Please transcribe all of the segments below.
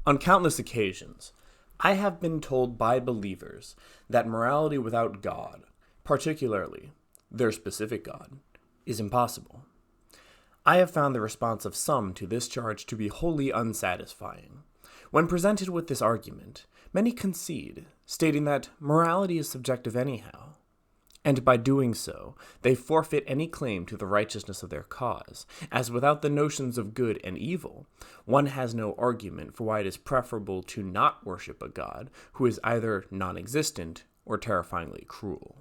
On countless occasions, I have been told by believers that morality without God, particularly their specific God, is impossible. I have found the response of some to this charge to be wholly unsatisfying. When presented with this argument, many concede, stating that morality is subjective anyhow, and by doing so, they forfeit any claim to the righteousness of their cause, as without the notions of good and evil, one has no argument for why it is preferable to not worship a God who is either non-existent or terrifyingly cruel.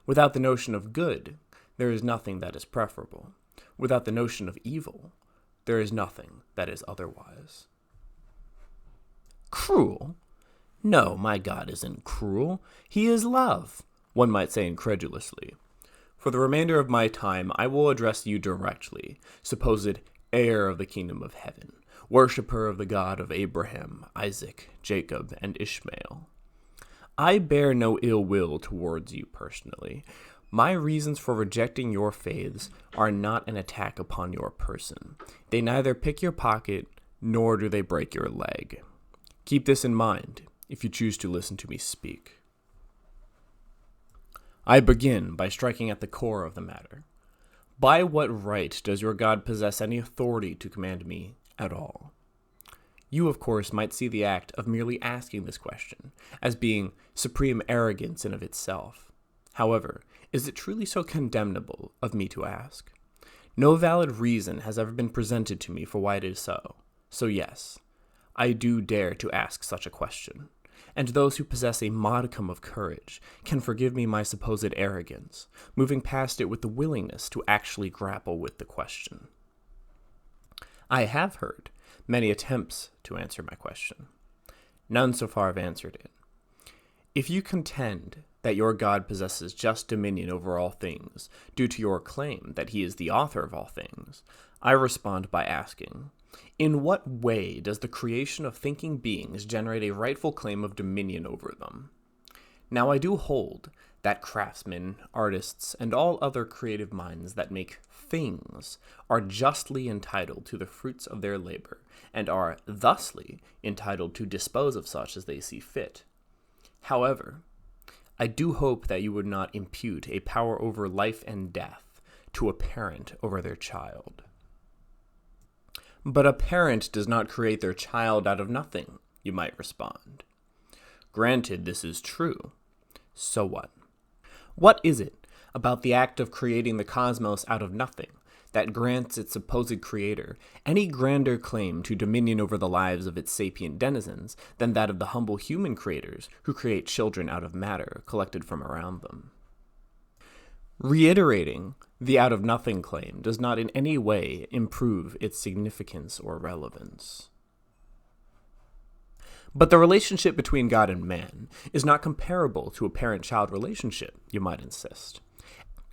Without the notion of good, there is nothing that is preferable. Without the notion of evil, there is nothing that is otherwise. Cruel? No, my God isn't cruel. He is love, one might say incredulously. For the remainder of my time, I will address you directly, supposed heir of the kingdom of heaven, worshipper of the God of Abraham, Isaac, Jacob, and Ishmael. I bear no ill will towards you personally. My reasons for rejecting your faiths are not an attack upon your person. They neither pick your pocket, nor do they break your leg. Keep this in mind if you choose to listen to me speak. I begin by striking at the core of the matter. By what right does your God possess any authority to command me at all? You, of course, might see the act of merely asking this question as being supreme arrogance in of itself. However, is it truly so condemnable of me to ask? No valid reason has ever been presented to me for why it is so. So yes, I do dare to ask such a question. And those who possess a modicum of courage can forgive me my supposed arrogance, moving past it with the willingness to actually grapple with the question. I have heard many attempts to answer my question. None so far have answered it. If you contend that your God possesses just dominion over all things due to your claim that he is the author of all things, I respond by asking, in what way does the creation of thinking beings generate a rightful claim of dominion over them? Now I do hold that craftsmen, artists, and all other creative minds that make things are justly entitled to the fruits of their labor, and are thusly entitled to dispose of such as they see fit. However, I do hope that you would not impute a power over life and death to a parent over their child. But a parent does not create their child out of nothing, you might respond. Granted, this is true. So what? What is it about the act of creating the cosmos out of nothing that grants its supposed creator any grander claim to dominion over the lives of its sapient denizens than that of the humble human creators who create children out of matter collected from around them? Reiterating the out-of-nothing claim does not in any way improve its significance or relevance. But the relationship between God and man is not comparable to a parent-child relationship, you might insist.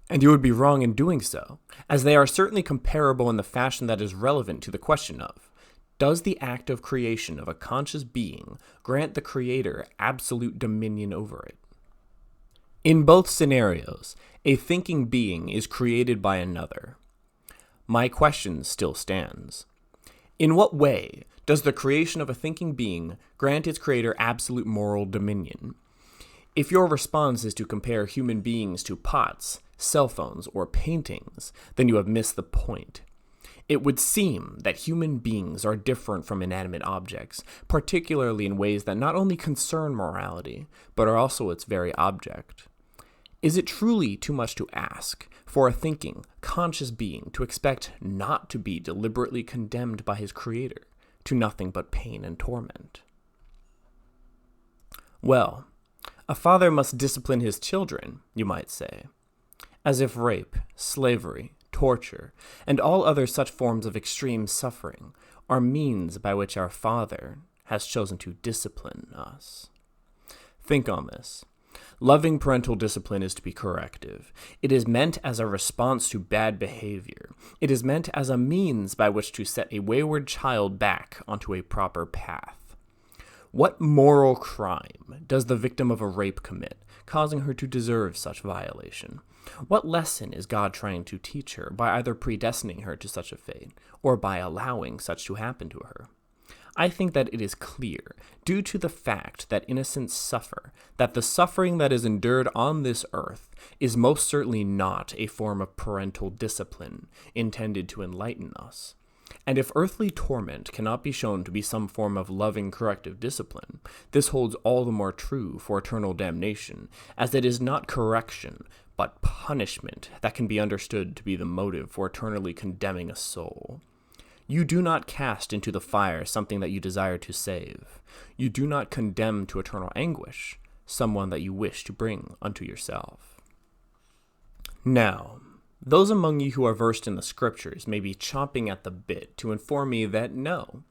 And you would be wrong in doing so, as they are certainly comparable in the fashion that is relevant to the question of, does the act of creation of a conscious being grant the creator absolute dominion over it? In both scenarios, a thinking being is created by another. My question still stands. In what way does the creation of a thinking being grant its creator absolute moral dominion? If your response is to compare human beings to pots, cell phones, or paintings, then you have missed the point. It would seem that human beings are different from inanimate objects, particularly in ways that not only concern morality, but are also its very object. Is it truly too much to ask for a thinking, conscious being to expect not to be deliberately condemned by his creator to nothing but pain and torment? Well, a father must discipline his children, you might say, as if rape, slavery, torture, and all other such forms of extreme suffering are means by which our Father has chosen to discipline us. Think on this. Loving parental discipline is to be corrective. It is meant as a response to bad behavior. It is meant as a means by which to set a wayward child back onto a proper path. What moral crime does the victim of a rape commit, causing her to deserve such violation? What lesson is God trying to teach her by either predestining her to such a fate, or by allowing such to happen to her? I think that it is clear, due to the fact that innocents suffer, that the suffering that is endured on this earth is most certainly not a form of parental discipline intended to enlighten us. And if earthly torment cannot be shown to be some form of loving corrective discipline, this holds all the more true for eternal damnation, as it is not correction, but punishment that can be understood to be the motive for eternally condemning a soul. You do not cast into the fire something that you desire to save. You do not condemn to eternal anguish someone that you wish to bring unto yourself. Now, those among you who are versed in the scriptures may be chomping at the bit to inform me that no,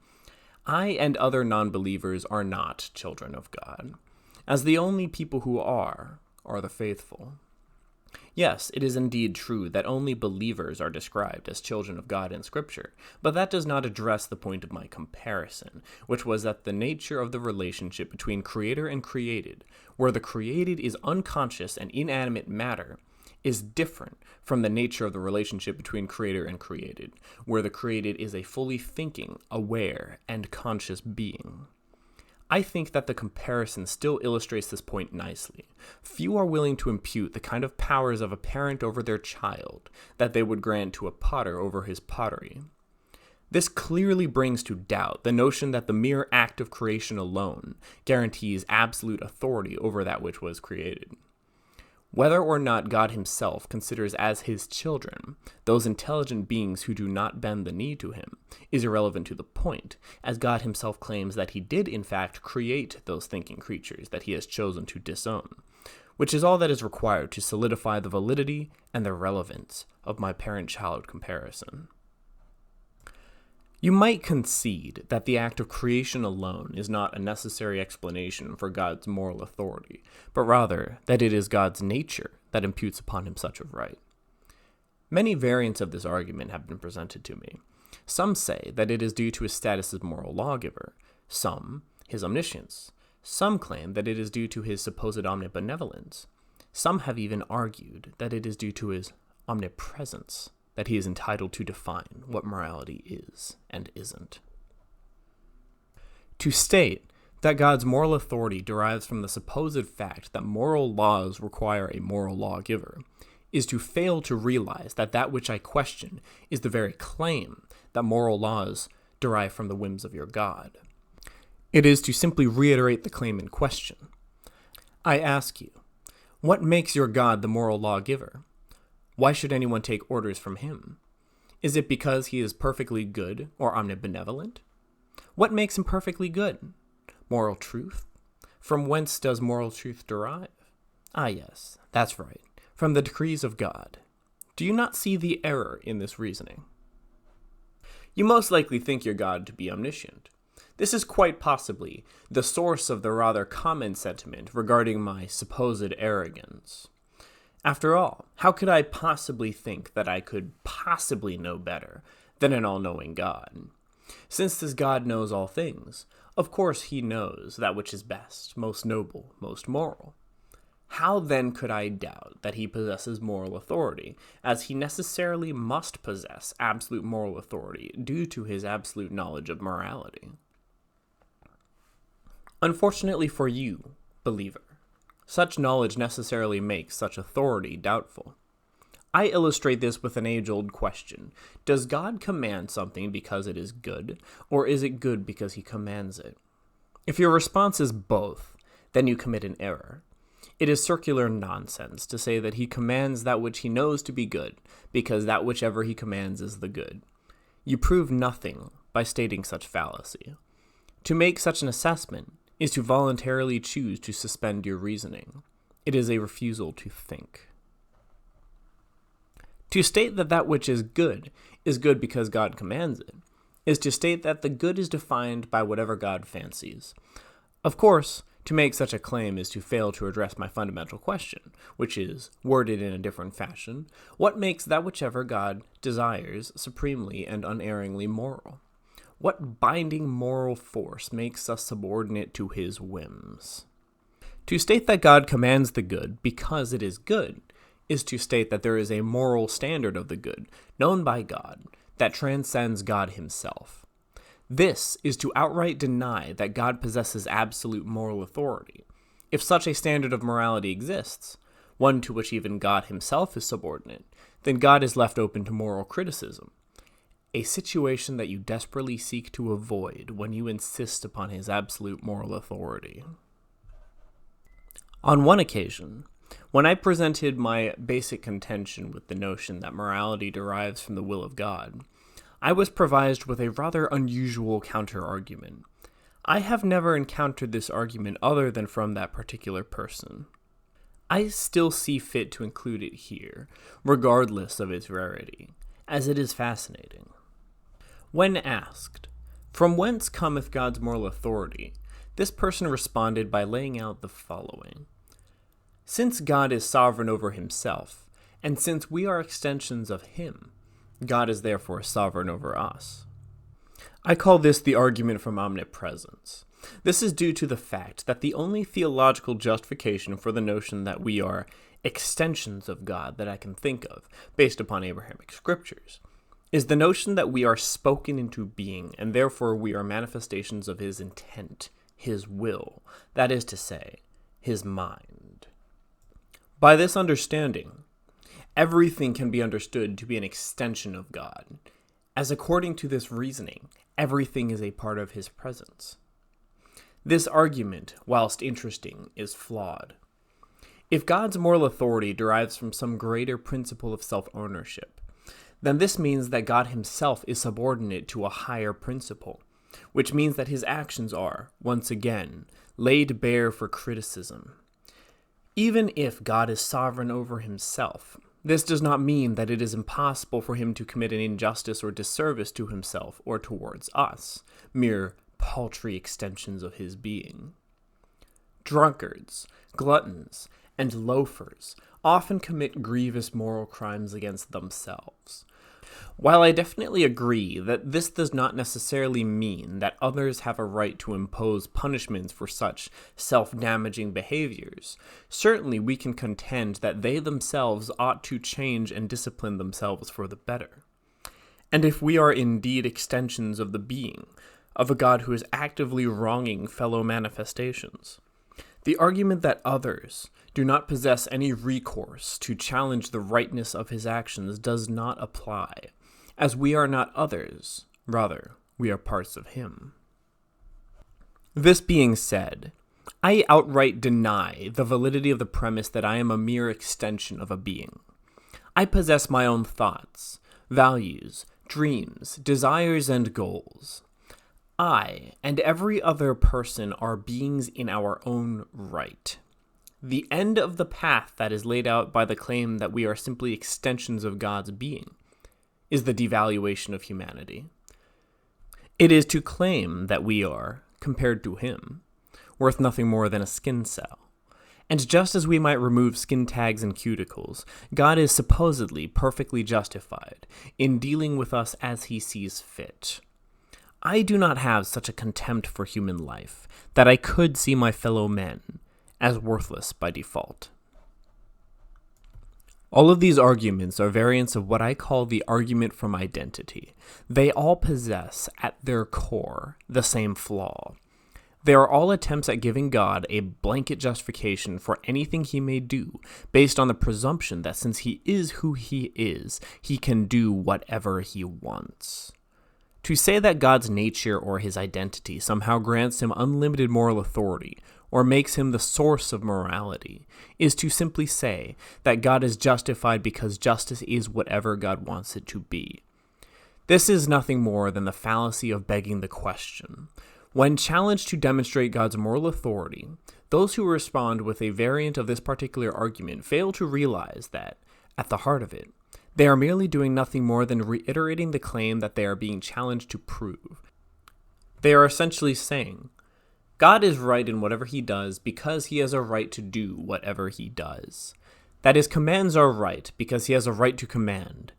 I and other non-believers are not children of God, as the only people who are the faithful. Yes, it is indeed true that only believers are described as children of God in Scripture, but that does not address the point of my comparison, which was that the nature of the relationship between creator and created, where the created is unconscious and inanimate matter, is different from the nature of the relationship between creator and created, where the created is a fully thinking, aware, and conscious being. I think that the comparison still illustrates this point nicely. Few are willing to impute the kind of powers of a parent over their child that they would grant to a potter over his pottery. This clearly brings to doubt the notion that the mere act of creation alone guarantees absolute authority over that which was created. Whether or not God himself considers as his children those intelligent beings who do not bend the knee to him is irrelevant to the point, as God himself claims that he did in fact create those thinking creatures that he has chosen to disown, which is all that is required to solidify the validity and the relevance of my parent-child comparison. You might concede that the act of creation alone is not a necessary explanation for God's moral authority, but rather that it is God's nature that imputes upon him such a right. Many variants of this argument have been presented to me. Some say that it is due to his status as moral lawgiver, some his omniscience, some claim that it is due to his supposed omnibenevolence, some have even argued that it is due to his omnipresence, that he is entitled to define what morality is and isn't. To state that God's moral authority derives from the supposed fact that moral laws require a moral lawgiver is to fail to realize that that which I question is the very claim that moral laws derive from the whims of your God. It is to simply reiterate the claim in question. I ask you, what makes your God the moral lawgiver? Why should anyone take orders from him? Is it because he is perfectly good or omnibenevolent? What makes him perfectly good? Moral truth? From whence does moral truth derive? Ah, yes, that's right, from the decrees of God. Do you not see the error in this reasoning? You most likely think your God to be omniscient. This is quite possibly the source of the rather common sentiment regarding my supposed arrogance. After all, how could I possibly think that I could possibly know better than an all-knowing God? Since this God knows all things, of course he knows that which is best, most noble, most moral. How then could I doubt that he possesses moral authority, as he necessarily must possess absolute moral authority due to his absolute knowledge of morality? Unfortunately for you, believer, such knowledge necessarily makes such authority doubtful. I illustrate this with an age-old question. Does God command something because it is good, or is it good because he commands it? If your response is both, then you commit an error. It is circular nonsense to say that he commands that which he knows to be good, because that whichever he commands is the good. You prove nothing by stating such fallacy. To make such an assessment is to voluntarily choose to suspend your reasoning. It is a refusal to think. To state that that which is good because God commands it, is to state that the good is defined by whatever God fancies. Of course, to make such a claim is to fail to address my fundamental question, which is, worded in a different fashion, what makes that whichever God desires supremely and unerringly moral? What binding moral force makes us subordinate to his whims? To state that God commands the good because it is good is to state that there is a moral standard of the good, known by God, that transcends God himself. This is to outright deny that God possesses absolute moral authority. If such a standard of morality exists, one to which even God himself is subordinate, then God is left open to moral criticism, a situation that you desperately seek to avoid when you insist upon his absolute moral authority. On one occasion, when I presented my basic contention with the notion that morality derives from the will of God, I was provided with a rather unusual counter-argument. I have never encountered this argument other than from that particular person. I still see fit to include it here, regardless of its rarity, as it is fascinating. When asked, "From whence cometh God's moral authority?" this person responded by laying out the following. Since God is sovereign over himself, and since we are extensions of him, God is therefore sovereign over us. I call this the argument from Omnipresence. This is due to the fact that the only theological justification for the notion that we are extensions of God that I can think of, based upon Abrahamic scriptures, is the notion that we are spoken into being, and therefore we are manifestations of his intent, his will, that is to say, his mind. By this understanding, everything can be understood to be an extension of God, as according to this reasoning, everything is a part of his presence. This argument, whilst interesting, is flawed. If God's moral authority derives from some greater principle of self-ownership, then this means that God himself is subordinate to a higher principle, which means that his actions are, once again, laid bare for criticism. Even if God is sovereign over himself, this does not mean that it is impossible for him to commit an injustice or disservice to himself or towards us, mere paltry extensions of his being. Drunkards, gluttons, and loafers often commit grievous moral crimes against themselves. While I definitely agree that this does not necessarily mean that others have a right to impose punishments for such self-damaging behaviors, certainly we can contend that they themselves ought to change and discipline themselves for the better. And if we are indeed extensions of the being, of a God who is actively wronging fellow manifestations, the argument that others do not possess any recourse to challenge the rightness of his actions does not apply, as we are not others, rather, we are parts of him. This being said, I outright deny the validity of the premise that I am a mere extension of a being. I possess my own thoughts, values, dreams, desires, and goals. I and every other person are beings in our own right. The end of the path that is laid out by the claim that we are simply extensions of God's being is the devaluation of humanity. It is to claim that we are, compared to him, worth nothing more than a skin cell. And just as we might remove skin tags and cuticles, God is supposedly perfectly justified in dealing with us as he sees fit. I do not have such a contempt for human life that I could see my fellow men as worthless by default. All of these arguments are variants of what I call the argument from identity. They all possess, at their core, the same flaw. They are all attempts at giving God a blanket justification for anything he may do, based on the presumption that since he is who he is, he can do whatever he wants. To say that God's nature or his identity somehow grants him unlimited moral authority, or makes him the source of morality, is to simply say that God is justified because justice is whatever God wants it to be. This is nothing more than the fallacy of begging the question. When challenged to demonstrate God's moral authority, those who respond with a variant of this particular argument fail to realize that, at the heart of it, they are merely doing nothing more than reiterating the claim that they are being challenged to prove. They are essentially saying, God is right in whatever he does because he has a right to do whatever he does. That his commands are right because he has a right to command.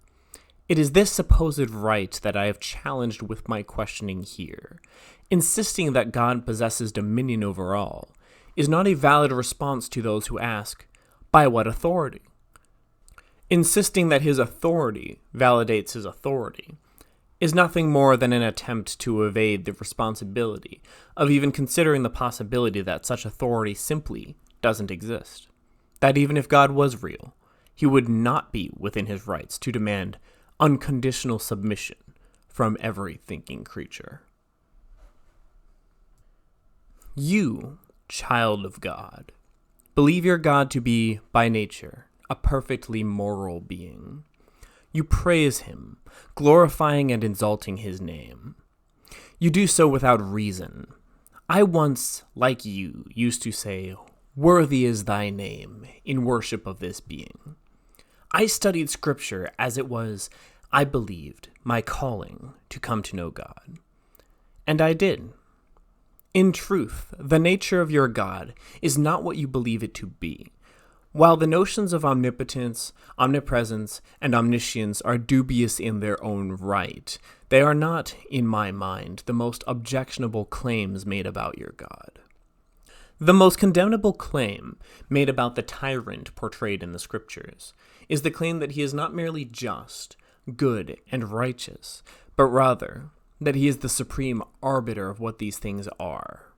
It is this supposed right that I have challenged with my questioning here. Insisting that God possesses dominion over all is not a valid response to those who ask, by what authority? Insisting that his authority validates his authority is nothing more than an attempt to evade the responsibility of even considering the possibility that such authority simply doesn't exist. That even if God was real, he would not be within his rights to demand unconditional submission from every thinking creature. You, child of God, believe your God to be, by nature, a perfectly moral being. You praise him, glorifying and exalting his name. You do so without reason. I once, like you, used to say, "Worthy is thy name," in worship of this being. I studied Scripture as it was, I believed, my calling to come to know God. And I did. In truth, the nature of your God is not what you believe it to be. While the notions of omnipotence, omnipresence, and omniscience are dubious in their own right, they are not, in my mind, the most objectionable claims made about your God. The most condemnable claim made about the tyrant portrayed in the Scriptures is the claim that he is not merely just, good, and righteous, but rather that he is the supreme arbiter of what these things are.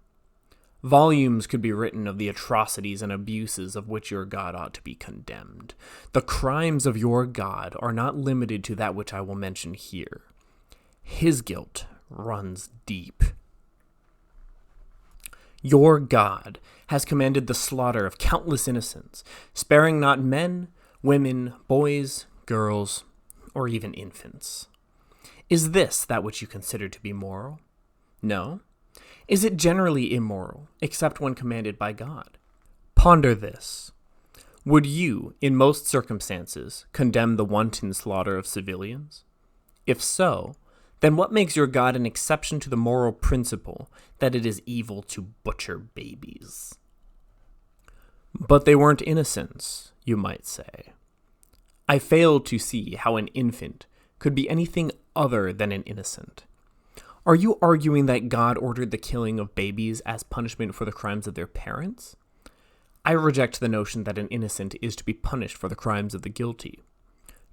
Volumes could be written of the atrocities and abuses of which your God ought to be condemned. The crimes of your God are not limited to that which I will mention here. His guilt runs deep. Your God has commanded the slaughter of countless innocents, sparing not men, women, boys, girls, or even infants. Is this that which you consider to be moral? No. Is it generally immoral, except when commanded by God? Ponder this. Would you, in most circumstances, condemn the wanton slaughter of civilians? If so, then what makes your God an exception to the moral principle that it is evil to butcher babies? But they weren't innocents, you might say. I fail to see how an infant could be anything other than an innocent. Are you arguing that God ordered the killing of babies as punishment for the crimes of their parents? I reject the notion that an innocent is to be punished for the crimes of the guilty.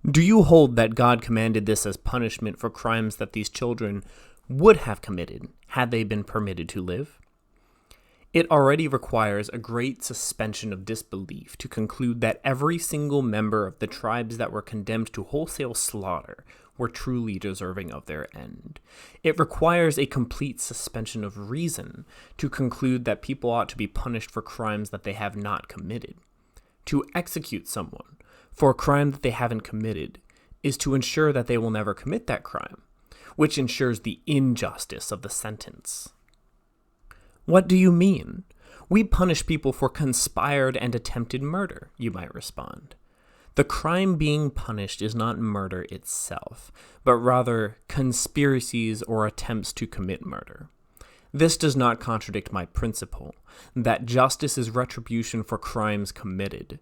Do you hold that God commanded this as punishment for crimes that these children would have committed had they been permitted to live? It already requires a great suspension of disbelief to conclude that every single member of the tribes that were condemned to wholesale slaughter were truly deserving of their end. It requires a complete suspension of reason to conclude that people ought to be punished for crimes that they have not committed. To execute someone for a crime that they haven't committed is to ensure that they will never commit that crime, which ensures the injustice of the sentence. What do you mean? We punish people for conspired and attempted murder, you might respond. The crime being punished is not murder itself, but rather conspiracies or attempts to commit murder. This does not contradict my principle that justice is retribution for crimes committed.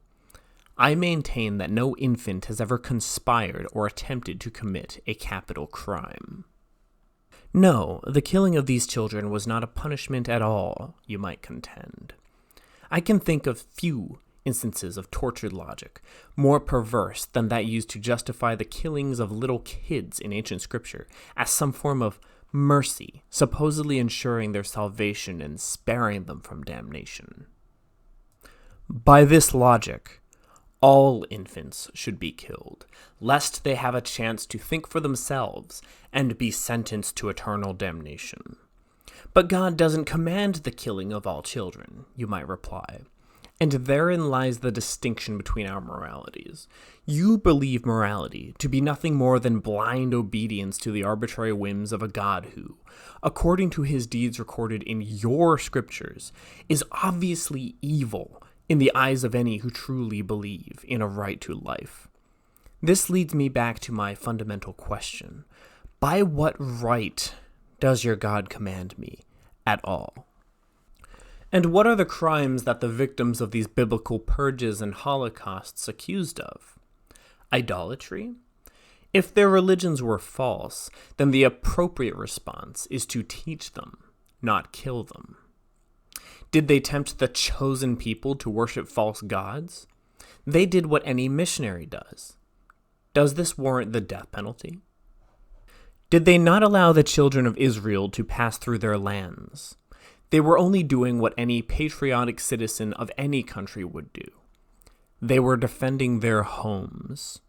I maintain that no infant has ever conspired or attempted to commit a capital crime. No, the killing of these children was not a punishment at all, you might contend. I can think of few instances of tortured logic more perverse than that used to justify the killings of little kids in ancient scripture as some form of mercy, supposedly ensuring their salvation and sparing them from damnation. By this logic, all infants should be killed, lest they have a chance to think for themselves and be sentenced to eternal damnation. But God doesn't command the killing of all children, you might reply. And therein lies the distinction between our moralities. You believe morality to be nothing more than blind obedience to the arbitrary whims of a God who, according to his deeds recorded in your scriptures, is obviously evil in the eyes of any who truly believe in a right to life. This leads me back to my fundamental question. By what right does your God command me at all? And what are the crimes that the victims of these biblical purges and holocausts accused of? Idolatry? If their religions were false, then the appropriate response is to teach them, not kill them. Did they tempt the chosen people to worship false gods? They did what any missionary does. Does this warrant the death penalty? Did they not allow the children of Israel to pass through their lands? They were only doing what any patriotic citizen of any country would do. They were defending their homes.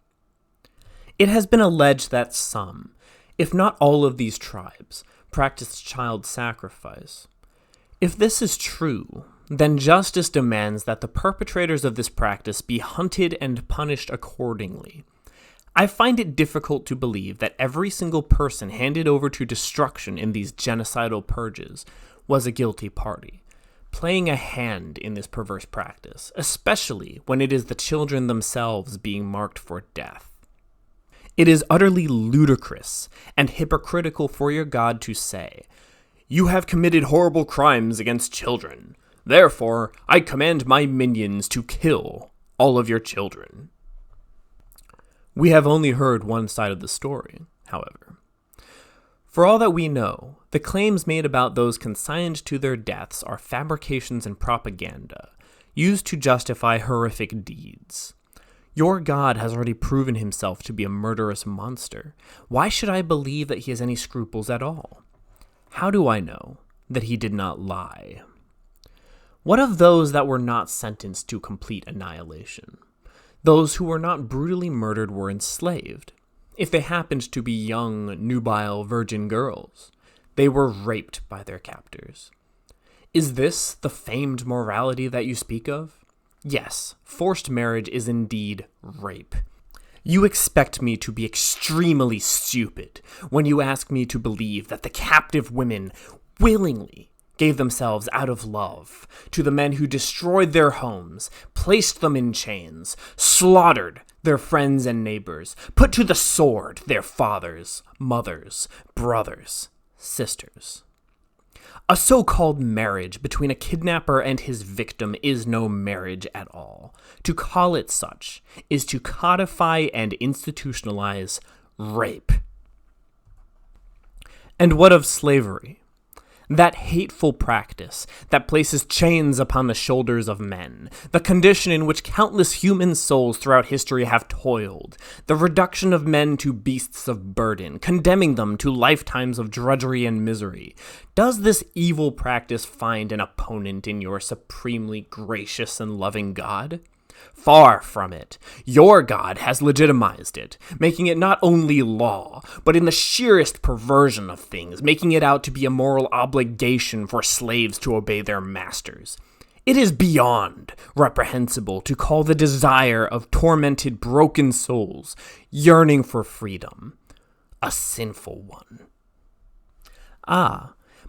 It has been alleged that some, if not all of these tribes, practiced child sacrifice. If this is true, then justice demands that the perpetrators of this practice be hunted and punished accordingly. I find it difficult to believe that every single person handed over to destruction in these genocidal purges was a guilty party, playing a hand in this perverse practice, especially when it is the children themselves being marked for death. It is utterly ludicrous and hypocritical for your God to say, "You have committed horrible crimes against children. Therefore, I command my minions to kill all of your children." We have only heard one side of the story, however. For all that we know, the claims made about those consigned to their deaths are fabrications and propaganda, used to justify horrific deeds. Your God has already proven himself to be a murderous monster. Why should I believe that he has any scruples at all? How do I know that he did not lie? What of those that were not sentenced to complete annihilation? Those who were not brutally murdered were enslaved. If they happened to be young, nubile virgin girls, they were raped by their captors. Is this the famed morality that you speak of? Yes, forced marriage is indeed rape. You expect me to be extremely stupid when you ask me to believe that the captive women willingly gave themselves out of love to the men who destroyed their homes, placed them in chains, slaughtered their friends and neighbors, put to the sword their fathers, mothers, brothers, sisters. A so-called marriage between a kidnapper and his victim is no marriage at all. To call it such is to codify and institutionalize rape. And what of slavery? That hateful practice that places chains upon the shoulders of men, the condition in which countless human souls throughout history have toiled, the reduction of men to beasts of burden, condemning them to lifetimes of drudgery and misery. Does this evil practice find an opponent in your supremely gracious and loving God? Far from it. Your God has legitimized it, making it not only law, but in the sheerest perversion of things, making it out to be a moral obligation for slaves to obey their masters. It is beyond reprehensible to call the desire of tormented, broken souls, yearning for freedom, a sinful one.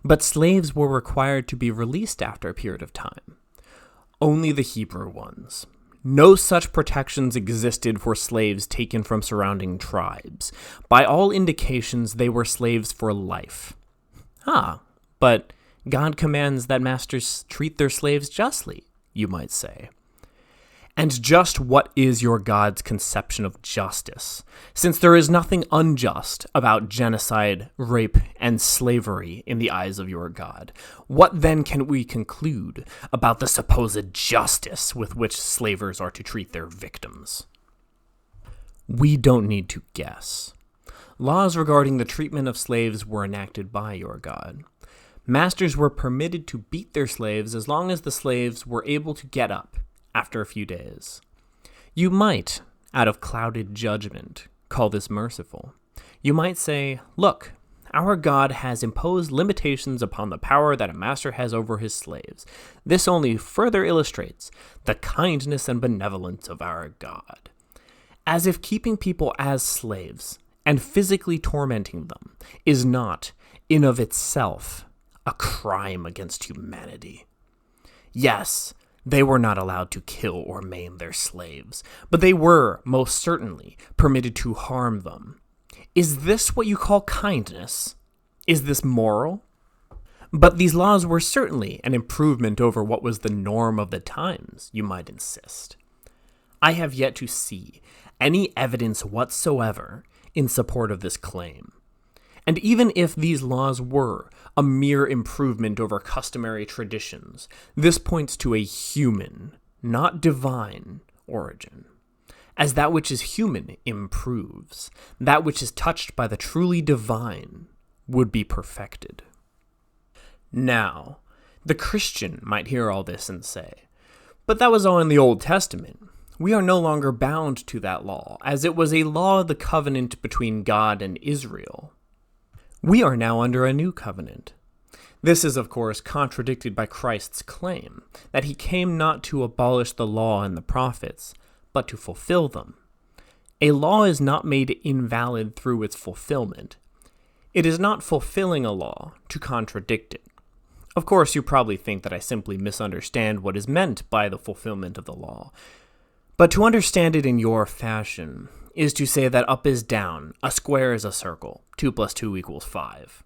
But slaves were required to be released after a period of time. Only the Hebrew ones. No such protections existed for slaves taken from surrounding tribes. By all indications, they were slaves for life. But God commands that masters treat their slaves justly, you might say. And just what is your God's conception of justice? Since there is nothing unjust about genocide, rape, and slavery in the eyes of your God, what then can we conclude about the supposed justice with which slavers are to treat their victims? We don't need to guess. Laws regarding the treatment of slaves were enacted by your God. Masters were permitted to beat their slaves as long as the slaves were able to get up after a few days. You might, out of clouded judgment, call this merciful. You might say, look, our God has imposed limitations upon the power that a master has over his slaves. This only further illustrates the kindness and benevolence of our God. As if keeping people as slaves and physically tormenting them is not, in of itself, a crime against humanity. Yes, they were not allowed to kill or maim their slaves, but they were, most certainly, permitted to harm them. Is this what you call kindness? Is this moral? But these laws were certainly an improvement over what was the norm of the times, you might insist. I have yet to see any evidence whatsoever in support of this claim. And even if these laws were a mere improvement over customary traditions, this points to a human, not divine, origin. as that which is human improves, that which is touched by the truly divine would be perfected. Now, the Christian might hear all this and say, but that was all in the Old Testament. We are no longer bound to that law, as it was a law of the covenant between God and Israel. We are now under a new covenant. This is, of course, contradicted by Christ's claim that he came not to abolish the law and the prophets, but to fulfill them. A law is not made invalid through its fulfillment. It is not fulfilling a law to contradict it. Of course, you probably think that I simply misunderstand what is meant by the fulfillment of the law. But to understand it in your fashion is to say that up is down, a square is a circle, 2 + 2 = 5.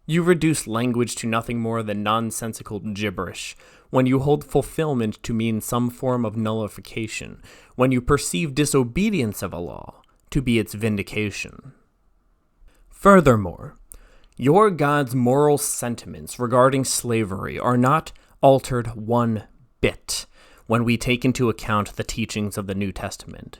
You reduce language to nothing more than nonsensical gibberish when you hold fulfillment to mean some form of nullification, when you perceive disobedience of a law to be its vindication. Furthermore, your God's moral sentiments regarding slavery are not altered one bit when we take into account the teachings of the New Testament.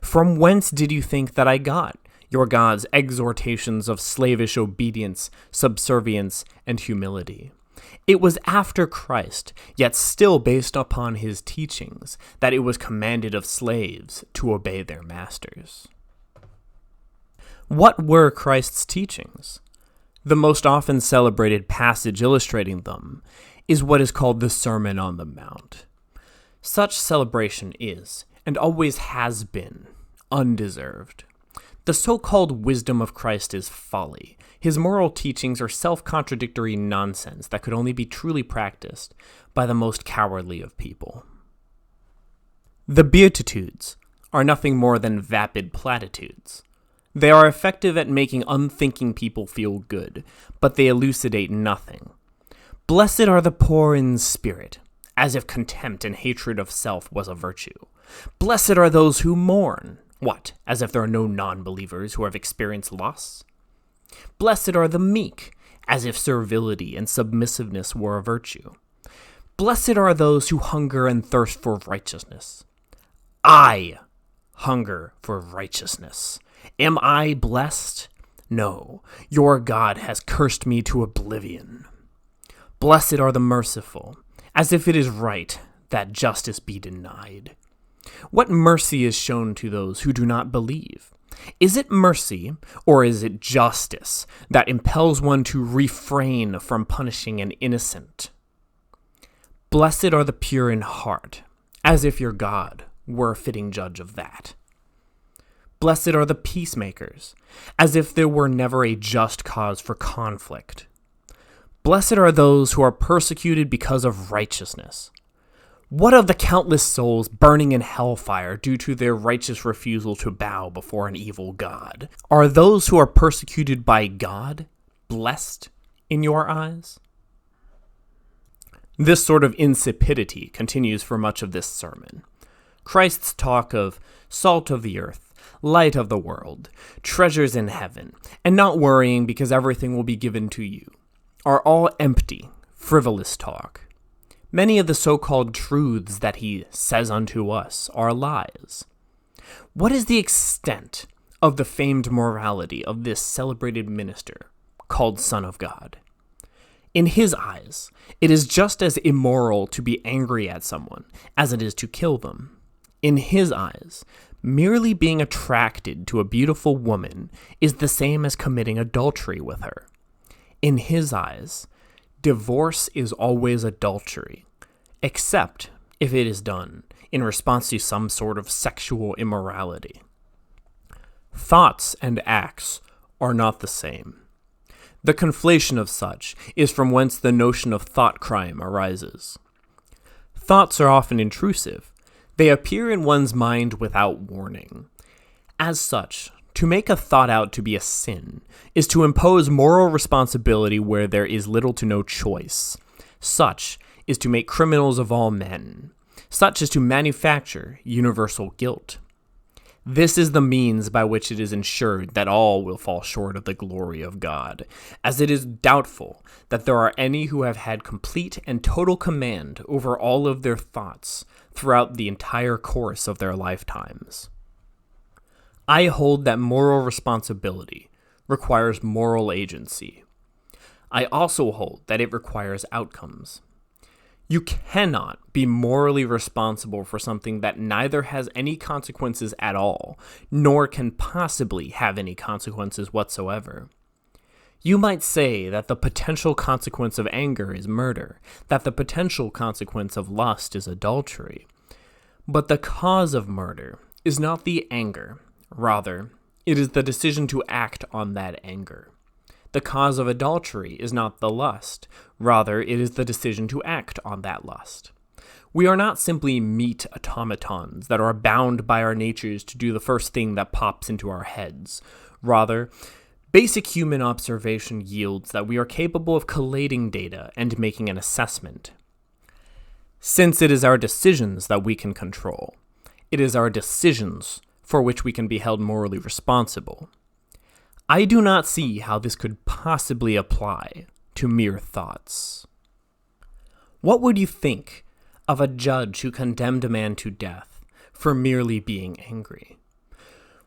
From whence did you think that I got your God's exhortations of slavish obedience, subservience, and humility? It was after Christ, yet still based upon his teachings, that it was commanded of slaves to obey their masters. What were Christ's teachings? The most often celebrated passage illustrating them is what is called the Sermon on the Mount. Such celebration is, and always has been, undeserved. The so-called wisdom of Christ is folly. His moral teachings are self-contradictory nonsense that could only be truly practiced by the most cowardly of people. The Beatitudes are nothing more than vapid platitudes. They are effective at making unthinking people feel good, but they elucidate nothing. Blessed are the poor in spirit, as if contempt and hatred of self was a virtue. Blessed are those who mourn. What, as if there are no non-believers who have experienced loss? Blessed are the meek, as if servility and submissiveness were a virtue. Blessed are those who hunger and thirst for righteousness. I hunger for righteousness. Am I blessed? No, your God has cursed me to oblivion. Blessed are the merciful, as if it is right that justice be denied. What mercy is shown to those who do not believe? Is it mercy, or is it justice, that impels one to refrain from punishing an innocent? Blessed are the pure in heart, as if your God were a fitting judge of that. Blessed are the peacemakers, as if there were never a just cause for conflict. Blessed are those who are persecuted because of righteousness. What of the countless souls burning in hellfire due to their righteous refusal to bow before an evil God? Are those who are persecuted by God blessed in your eyes? This sort of insipidity continues for much of this sermon. Christ's talk of salt of the earth, light of the world, treasures in heaven, and not worrying because everything will be given to you, are all empty, frivolous talk. Many of the so-called truths that he says unto us are lies. What is the extent of the famed morality of this celebrated minister called Son of God? In his eyes, it is just as immoral to be angry at someone as it is to kill them. In his eyes, merely being attracted to a beautiful woman is the same as committing adultery with her. In his eyes, divorce is always adultery, except if it is done in response to some sort of sexual immorality. Thoughts and acts are not the same. The conflation of such is from whence the notion of thought crime arises. Thoughts are often intrusive. They appear in one's mind without warning. As such, to make a thought out to be a sin is to impose moral responsibility where there is little to no choice. Such is to make criminals of all men. Such is to manufacture universal guilt. This is the means by which it is ensured that all will fall short of the glory of God, as it is doubtful that there are any who have had complete and total command over all of their thoughts throughout the entire course of their lifetimes. I hold that moral responsibility requires moral agency. I also hold that it requires outcomes. You cannot be morally responsible for something that neither has any consequences at all, nor can possibly have any consequences whatsoever. You might say that the potential consequence of anger is murder, that the potential consequence of lust is adultery. But the cause of murder is not the anger. Rather, it is the decision to act on that anger. The cause of adultery is not the lust. Rather, it is the decision to act on that lust. We are not simply meat automatons that are bound by our natures to do the first thing that pops into our heads. Rather, basic human observation yields that we are capable of collating data and making an assessment. Since it is our decisions that we can control, it is our decisions for which we can be held morally responsible. I do not see how this could possibly apply to mere thoughts. What would you think of a judge who condemned a man to death for merely being angry?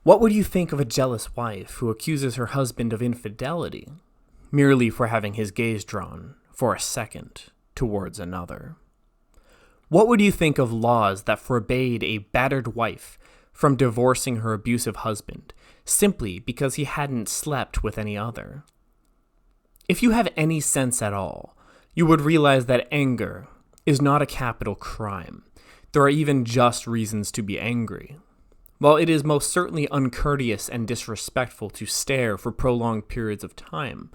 What would you think of a jealous wife who accuses her husband of infidelity merely for having his gaze drawn for a second towards another? What would you think of laws that forbade a battered wife from divorcing her abusive husband simply because he hadn't slept with any other? If you have any sense at all, you would realize that anger is not a capital crime. There are even just reasons to be angry. While it is most certainly uncourteous and disrespectful to stare for prolonged periods of time,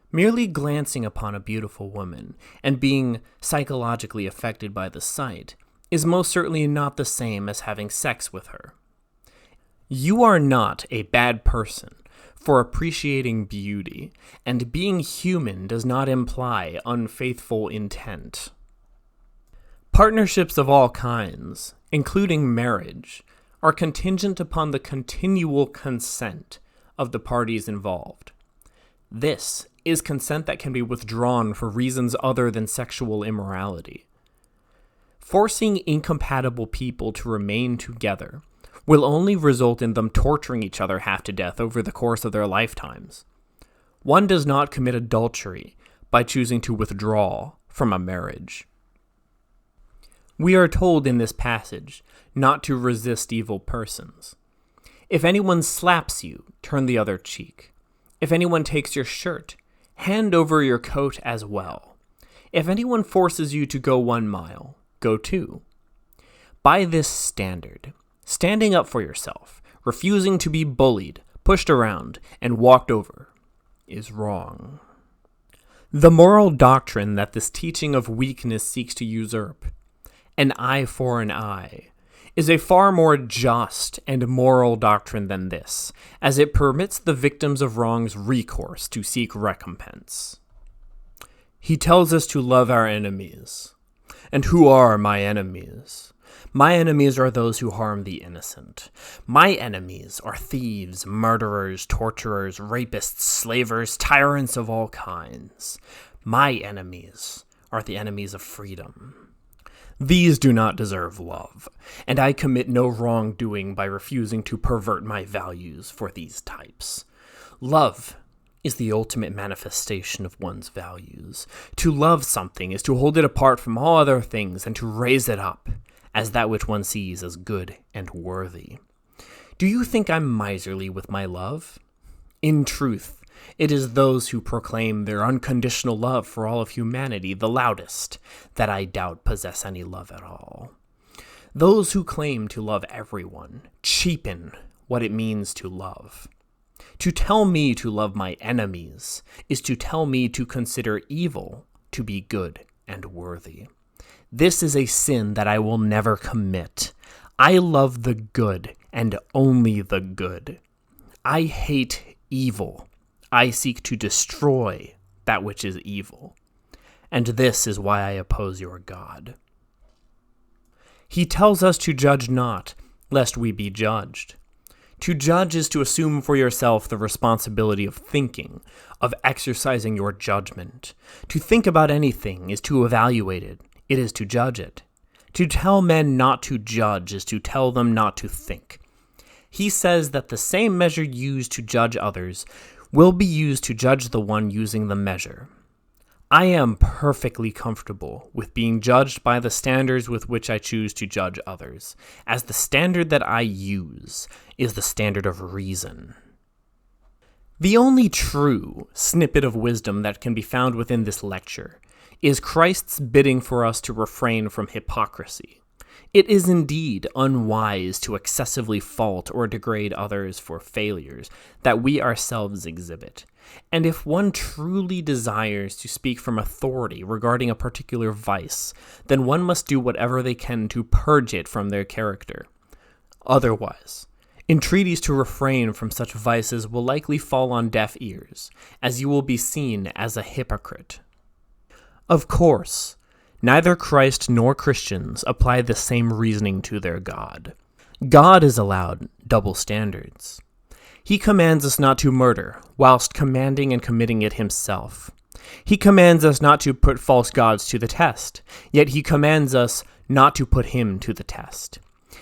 merely glancing upon a beautiful woman and being psychologically affected by the sight is most certainly not the same as having sex with her. You are not a bad person for appreciating beauty, and being human does not imply unfaithful intent. Partnerships of all kinds, including marriage, are contingent upon the continual consent of the parties involved. This is consent that can be withdrawn for reasons other than sexual immorality. Forcing incompatible people to remain together will only result in them torturing each other half to death over the course of their lifetimes. One does not commit adultery by choosing to withdraw from a marriage. We are told in this passage not to resist evil persons. If anyone slaps you, turn the other cheek. If anyone takes your shirt, hand over your coat as well. If anyone forces you to go 1 mile, go 2. By this standard, standing up for yourself, refusing to be bullied, pushed around, and walked over is wrong. The moral doctrine that this teaching of weakness seeks to usurp, an eye for an eye, is a far more just and moral doctrine than this, as it permits the victims of wrongs recourse to seek recompense. He tells us to love our enemies. And who are my enemies? My enemies are those who harm the innocent. My enemies are thieves, murderers, torturers, rapists, slavers, tyrants of all kinds. My enemies are the enemies of freedom. These do not deserve love, and I commit no wrongdoing by refusing to pervert my values for these types. Love is the ultimate manifestation of one's values. To love something is to hold it apart from all other things and to raise it up as that which one sees as good and worthy. Do you think I'm miserly with my love? In truth, it is those who proclaim their unconditional love for all of humanity the loudest that I doubt possess any love at all. Those who claim to love everyone cheapen what it means to love. To tell me to love my enemies is to tell me to consider evil to be good and worthy. This is a sin that I will never commit. I love the good and only the good. I hate evil. I seek to destroy that which is evil. And this is why I oppose your God. He tells us to judge not, lest we be judged. To judge is to assume for yourself the responsibility of thinking, of exercising your judgment. To think about anything is to evaluate it. It is to judge it. To tell men not to judge is to tell them not to think. He says that the same measure used to judge others will be used to judge the one using the measure. I am perfectly comfortable with being judged by the standards with which I choose to judge others, as the standard that I use is the standard of reason. The only true snippet of wisdom that can be found within this lecture is Christ's bidding for us to refrain from hypocrisy. It is indeed unwise to excessively fault or degrade others for failures that we ourselves exhibit. And if one truly desires to speak from authority regarding a particular vice, then one must do whatever they can to purge it from their character. Otherwise, entreaties to refrain from such vices will likely fall on deaf ears, as you will be seen as a hypocrite. Of course, neither Christ nor Christians apply the same reasoning to their God. God is allowed double standards. He commands us not to murder, whilst commanding and committing it himself. He commands us not to put false gods to the test, yet he commands us not to put him to the test.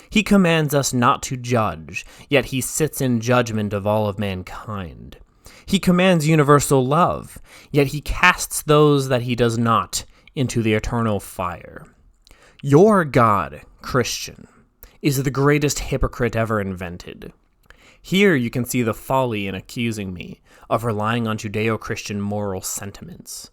He commands us not to judge, yet he sits in judgment of all of mankind. He commands universal love, yet he casts those that he does not into the eternal fire. Your God, Christian, is the greatest hypocrite ever invented. Here you can see the folly in accusing me of relying on Judeo-Christian moral sentiments.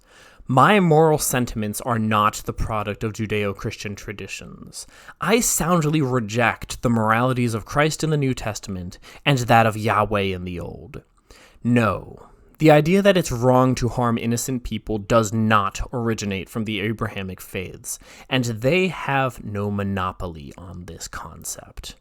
My moral sentiments are not the product of Judeo-Christian traditions. I soundly reject the moralities of Christ in the New Testament and that of Yahweh in the Old. No, the idea that it's wrong to harm innocent people does not originate from the Abrahamic faiths, and they have no monopoly on this concept.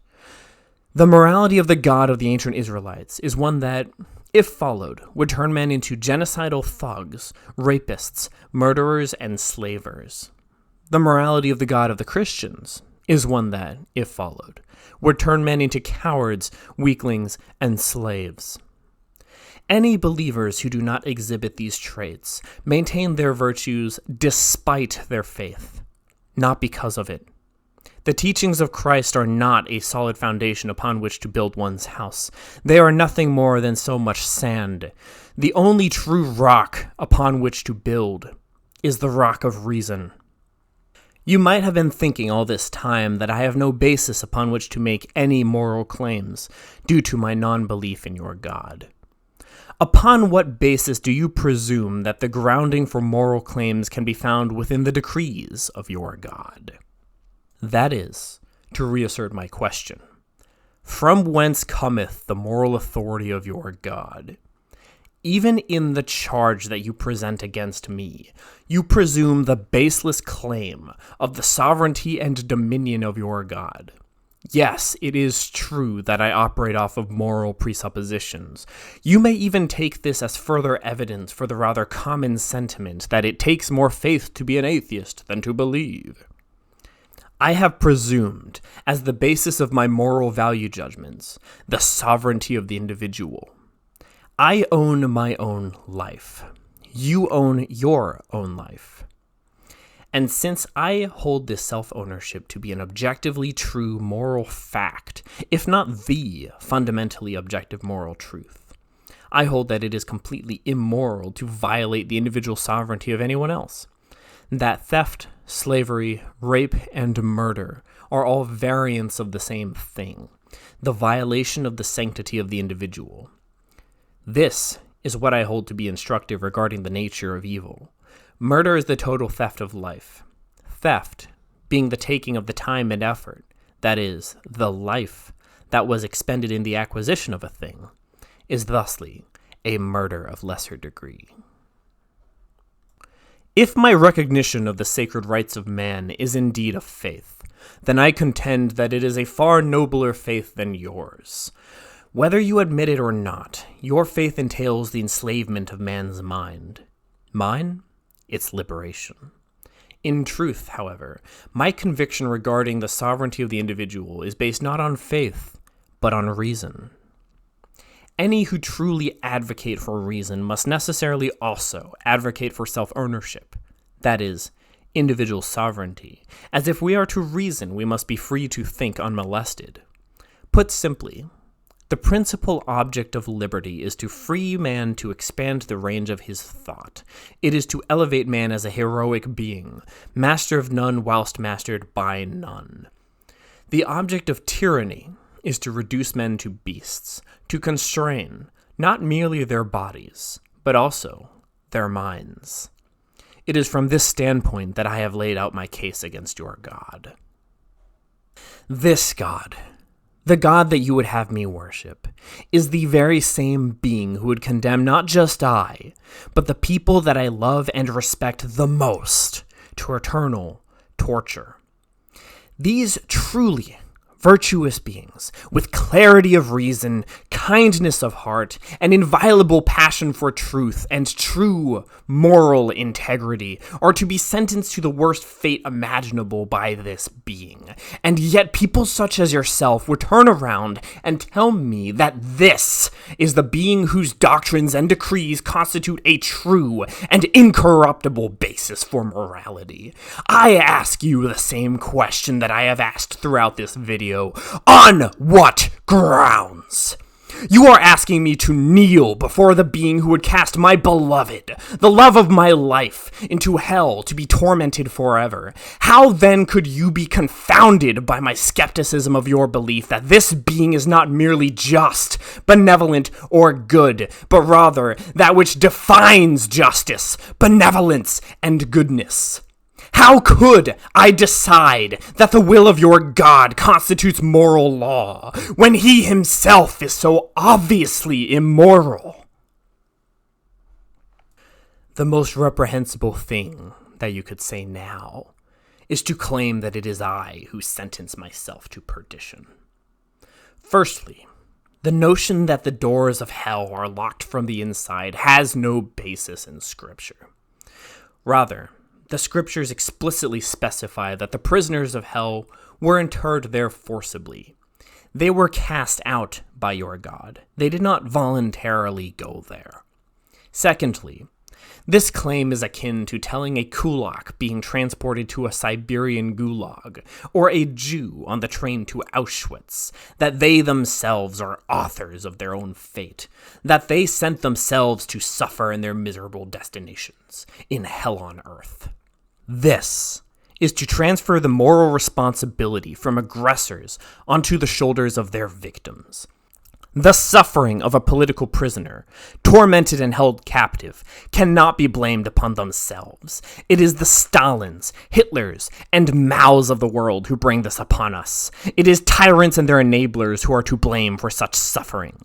The morality of the God of the ancient Israelites is one that, if followed, would turn men into genocidal thugs, rapists, murderers, and slavers. The morality of the God of the Christians is one that, if followed, would turn men into cowards, weaklings, and slaves. Any believers who do not exhibit these traits maintain their virtues despite their faith, not because of it. The teachings of Christ are not a solid foundation upon which to build one's house. They are nothing more than so much sand. The only true rock upon which to build is the rock of reason. You might have been thinking all this time that I have no basis upon which to make any moral claims due to my non-belief in your God. Upon what basis do you presume that the grounding for moral claims can be found within the decrees of your God? That is, to reassert my question, from whence cometh the moral authority of your God? Even in the charge that you present against me, you presume the baseless claim of the sovereignty and dominion of your God. Yes, it is true that I operate off of moral presuppositions. You may even take this as further evidence for the rather common sentiment that it takes more faith to be an atheist than to believe. I have presumed, as the basis of my moral value judgments, the sovereignty of the individual. I own my own life. You own your own life. And since I hold this self-ownership to be an objectively true moral fact, if not the fundamentally objective moral truth, I hold that it is completely immoral to violate the individual sovereignty of anyone else. That theft, slavery, rape, and murder are all variants of the same thing, the violation of the sanctity of the individual. This is what I hold to be instructive regarding the nature of evil. Murder is the total theft of life. Theft being the taking of the time and effort, that is, the life that was expended in the acquisition of a thing, is thusly a murder of lesser degree. If my recognition of the sacred rights of man is indeed a faith, then I contend that it is a far nobler faith than yours. Whether you admit it or not, your faith entails the enslavement of man's mind. Mine? Its liberation. In truth, however, my conviction regarding the sovereignty of the individual is based not on faith, but on reason. Any who truly advocate for reason must necessarily also advocate for self-ownership, that is, individual sovereignty, as if we are to reason we must be free to think unmolested. Put simply, The principal object of liberty is to free man to expand the range of his thought. It is to elevate man as a heroic being, master of none whilst mastered by none. The object of tyranny is to reduce men to beasts, to constrain not merely their bodies, but also their minds. It is from this standpoint that I have laid out my case against your God. This God, the God that you would have me worship, is the very same being who would condemn not just I, but the people that I love and respect the most to eternal torture. These truly virtuous beings, with clarity of reason, kindness of heart, and inviolable passion for truth and true moral integrity, are to be sentenced to the worst fate imaginable by this being. And yet people such as yourself would turn around and tell me that this is the being whose doctrines and decrees constitute a true and incorruptible basis for morality. I ask you the same question that I have asked throughout this video. On what grounds? You are asking me to kneel before the being who would cast my beloved, the love of my life, into hell to be tormented forever. How then could you be confounded by my skepticism of your belief that this being is not merely just, benevolent, or good, but rather that which defines justice, benevolence, and goodness? How could I decide that the will of your God constitutes moral law when he himself is so obviously immoral? The most reprehensible thing that you could say now is to claim that it is I who sentence myself to perdition. Firstly, the notion that the doors of hell are locked from the inside has no basis in Scripture. Rather, the Scriptures explicitly specify that the prisoners of hell were interred there forcibly. They were cast out by your God. They did not voluntarily go there. Secondly, this claim is akin to telling a kulak being transported to a Siberian gulag, or a Jew on the train to Auschwitz, that they themselves are authors of their own fate, that they sent themselves to suffer in their miserable destinations, in hell on earth. This is to transfer the moral responsibility from aggressors onto the shoulders of their victims. The suffering of a political prisoner, tormented and held captive, cannot be blamed upon themselves. It is the Stalins, Hitlers, and Maos of the world who bring this upon us. It is tyrants and their enablers who are to blame for such suffering.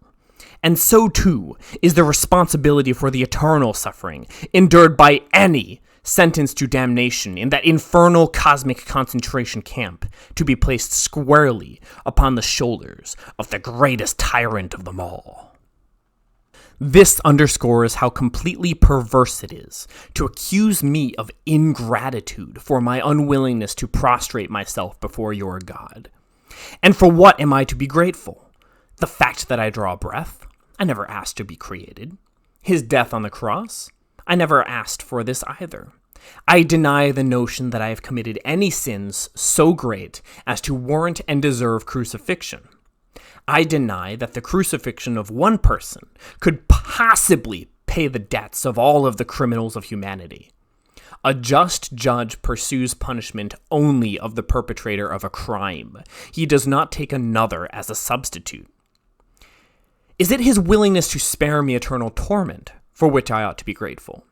And so, too, is the responsibility for the eternal suffering endured by any sentenced to damnation in that infernal cosmic concentration camp to be placed squarely upon the shoulders of the greatest tyrant of them all. This underscores how completely perverse it is to accuse me of ingratitude for my unwillingness to prostrate myself before your God. And for what am I to be grateful? The fact that I draw breath? I never asked to be created. His death on the cross? I never asked for this either. I deny the notion that I have committed any sins so great as to warrant and deserve crucifixion. I deny that the crucifixion of one person could possibly pay the debts of all of the criminals of humanity. A just judge pursues punishment only of the perpetrator of a crime. He does not take another as a substitute. Is it his willingness to spare me eternal torment for which I ought to be grateful?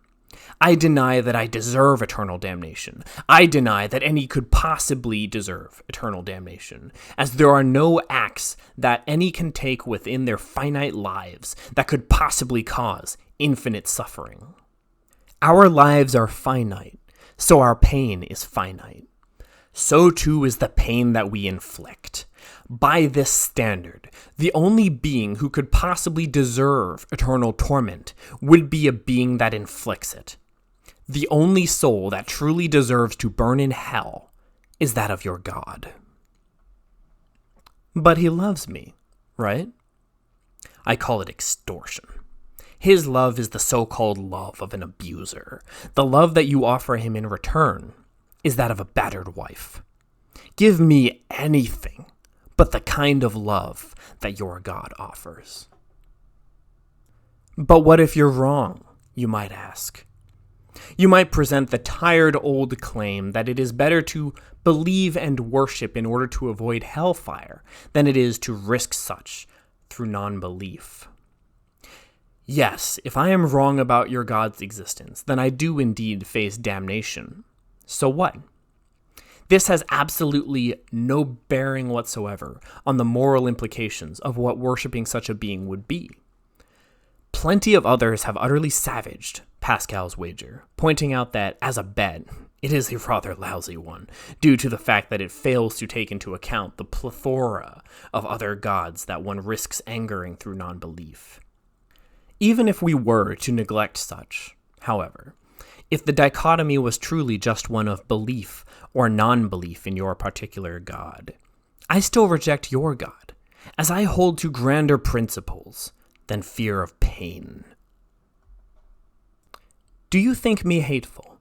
I deny that I deserve eternal damnation. I deny that any could possibly deserve eternal damnation, as there are no acts that any can take within their finite lives that could possibly cause infinite suffering. Our lives are finite, so our pain is finite. So too is the pain that we inflict. By this standard, the only being who could possibly deserve eternal torment would be a being that inflicts it. The only soul that truly deserves to burn in hell is that of your God. But he loves me, right? I call it extortion. His love is the so-called love of an abuser. The love that you offer him in return is that of a battered wife. Give me anything but the kind of love that your God offers. But what if you're wrong, you might ask? You might present the tired old claim that it is better to believe and worship in order to avoid hellfire than it is to risk such through non-belief. Yes, if I am wrong about your God's existence, then I do indeed face damnation. So what? This has absolutely no bearing whatsoever on the moral implications of what worshiping such a being would be. Plenty of others have utterly savaged Pascal's wager, pointing out that, as a bet, it is a rather lousy one, due to the fact that it fails to take into account the plethora of other gods that one risks angering through non-belief. Even if we were to neglect such, however, if the dichotomy was truly just one of belief or non-belief in your particular God, I still reject your God, as I hold to grander principles than fear of pain. Do you think me hateful?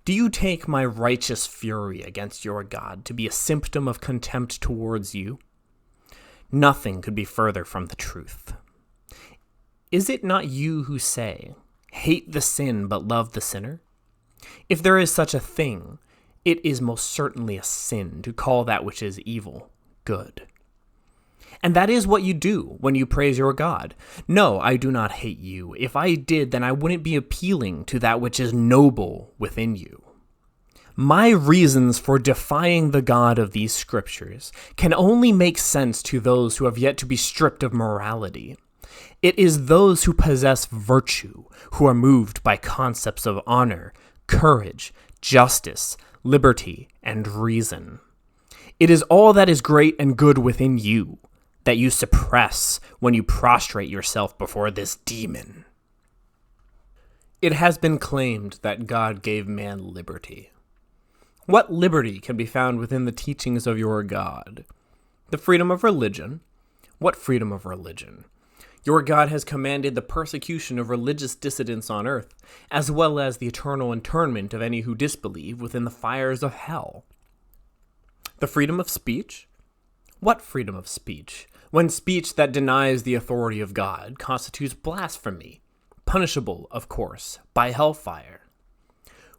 Do you take my righteous fury against your God to be a symptom of contempt towards you? Nothing could be further from the truth. Is it not you who say, "Hate the sin but love the sinner"? If there is such a thing, it is most certainly a sin to call that which is evil good. And that is what you do when you praise your God. No, I do not hate you. If I did, then I wouldn't be appealing to that which is noble within you. My reasons for defying the God of these scriptures can only make sense to those who have yet to be stripped of morality. It is those who possess virtue who are moved by concepts of honor, courage, justice, liberty, and reason. It is all that is great and good within you that you suppress when you prostrate yourself before this demon. It has been claimed that God gave man liberty. What liberty can be found within the teachings of your God? The freedom of religion? What freedom of religion? Your God has commanded the persecution of religious dissidents on earth, as well as the eternal internment of any who disbelieve within the fires of hell. The freedom of speech? What freedom of speech? When speech that denies the authority of God constitutes blasphemy, punishable, of course, by hellfire.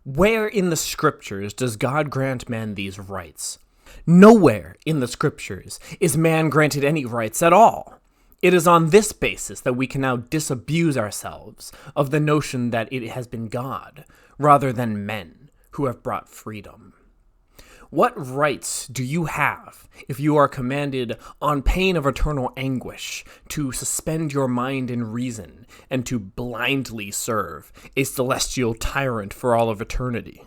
Where in the scriptures does God grant man these rights? Nowhere in the scriptures is man granted any rights at all. It is on this basis that we can now disabuse ourselves of the notion that it has been God, rather than men, who have brought freedom. What rights do you have if you are commanded, on pain of eternal anguish, to suspend your mind and reason, and to blindly serve a celestial tyrant for all of eternity?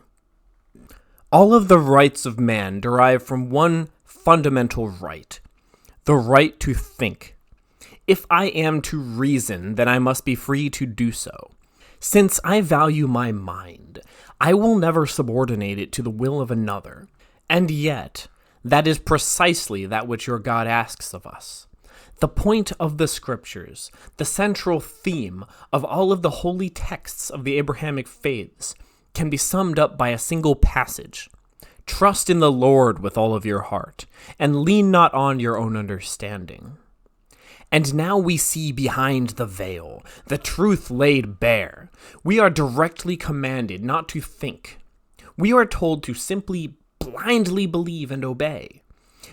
All of the rights of man derive from one fundamental right, the right to think. If I am to reason, then I must be free to do so. Since I value my mind, I will never subordinate it to the will of another. And yet, that is precisely that which your God asks of us. The point of the scriptures, the central theme of all of the holy texts of the Abrahamic faiths, can be summed up by a single passage. Trust in the Lord with all of your heart, and lean not on your own understanding. And now we see behind the veil, the truth laid bare. We are directly commanded not to think. We are told to simply blindly believe and obey.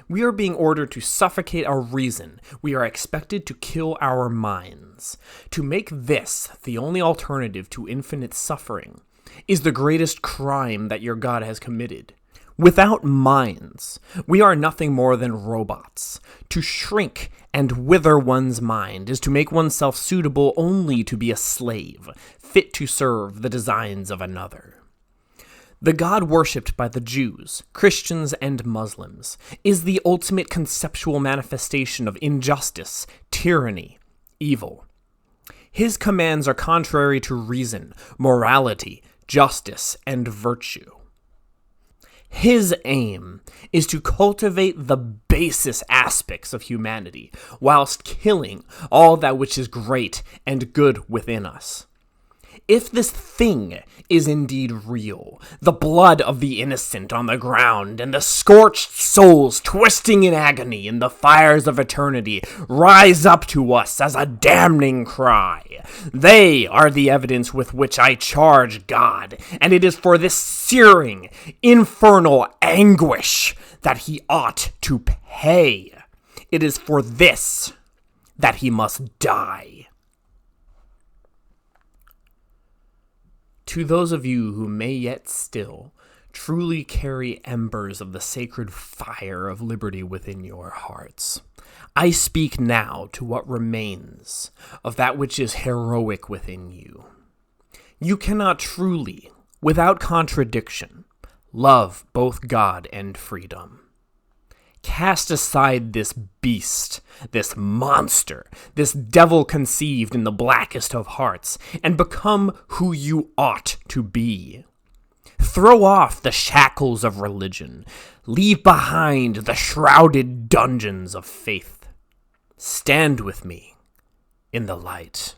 We are being ordered to suffocate our reason. We are expected to kill our minds. To make this the only alternative to infinite suffering is the greatest crime that your God has committed. Without minds, we are nothing more than robots. To shrink and wither one's mind is to make oneself suitable only to be a slave, fit to serve the designs of another. The God worshipped by the Jews, Christians, and Muslims is the ultimate conceptual manifestation of injustice, tyranny, evil. His commands are contrary to reason, morality, justice, and virtue. His aim is to cultivate the basest aspects of humanity, whilst killing all that which is great and good within us. If this thing is indeed real, the blood of the innocent on the ground and the scorched souls twisting in agony in the fires of eternity rise up to us as a damning cry. They are the evidence with which I charge God, and it is for this searing, infernal anguish that he ought to pay. It is for this that he must die. To those of you who may yet still truly carry embers of the sacred fire of liberty within your hearts, I speak now to what remains of that which is heroic within you. You cannot truly, without contradiction, love both God and freedom. Cast aside this beast, this monster, this devil conceived in the blackest of hearts, and become who you ought to be. Throw off the shackles of religion. Leave behind the shrouded dungeons of faith. Stand with me in the light.